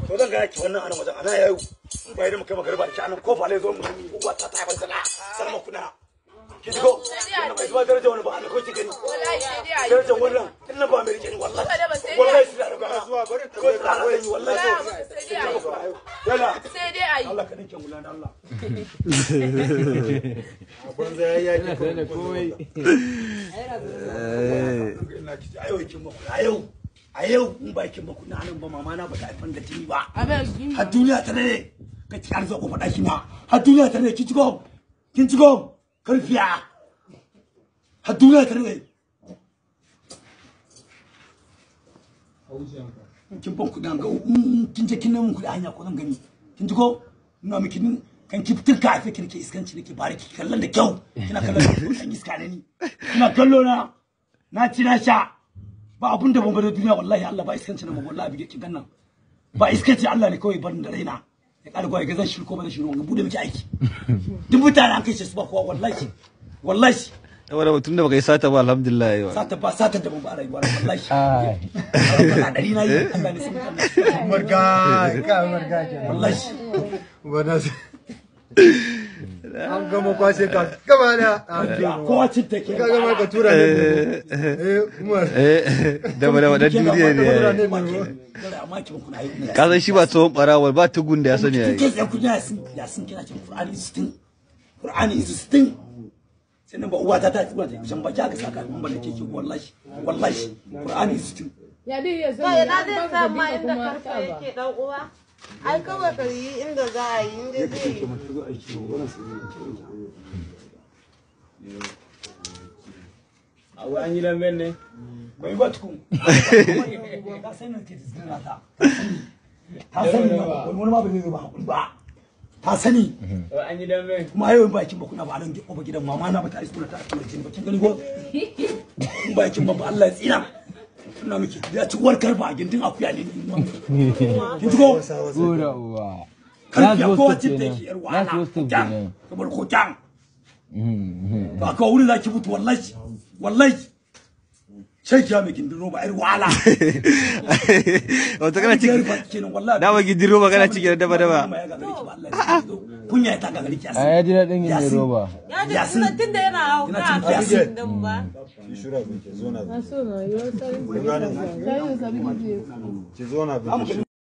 to zan ga ki wannan ana wajen ana yayo bai da muka magarba ki anan kofa ne zo mu uwa ta ta haifar sana salma kuna ki ko bai zuwa daraja wani ba ana ko ki gani wallahi sai dai ayi daraja wannan in na ba mai rike ni wallahi wallahi sai da ga zuwa bari ko da ni wallahi yalla sai dai ayi Allah ka dinke mulana Allah banza yayi ya ki da komai ayo kin mu ayo in ba kin ba kuna nan ba mama na ba ta haifan da tini ba har duniya ta ne ka ci arzo ko fada kina har duniya ta ne kin ci go karfiya har duniya ta ne kin ban kudan ga kin je kin nan mun kudi hanya ko zan gani kin ji ko ina miki kan ki fitir ka afi kirki iskanci nake bare ki kallon da kyau kina kallon da iska ne ni kina kallo na ci na sha ba abun da ban bada duniya wallahi Allah ba iskanci na mu wallahi bige ki gannan ba iskanci Allah ne kawai barin da raina ya kada goyi ga zan shirko ba zan shirko ga bude miki aiki duk mutane an kai shi su ba kowa wallahi wala tunda baka yi sata ba alhamdulillah sata da ban ba rayuwa wallahi ai dari na yi Allah ne sun kana marga wallahi wannan an gama kwashe ka gaba da kowa cin take ka gama ka tura ne Umar da bada duniya ne ka san shi ba tsohon barawal ba tugun da ya sani yayi kike ku ya sun kina cin Qur'ani is sai nan ba uwa ta tura ta shan baki aka saka mun bane kike wallahi Qur'ani is ya dai ya san na dai sa ma inda karfa yake dan uwa ai kawai ka yi inda za a yi inda zai yi a wani an yi lamben ne bai ba tukun ta sani ke tsina ta sani wani ma bai ba hakuri ba ta sani an yi lamben kuma yau bakin ba kuna ba nan ba gidan mama na ba ta isko ta asibiti ba kin gani ko bakin ba Allah ya tsina ina miki da ci uwar karba a gindin akuya ne kin ji ko gora uwa karfiya ko wacce take yar wahala kamar ko can ba ka wuri zaki mutu wallahi sai kiya mai gindin roba yar wahala wato kana cikin da ba gindin roba kana cikin daba kunya ta ga gari ki asiri ya ji dadin gindin roba ya ji tunda yana hauka a gindin ba Ci zona bin.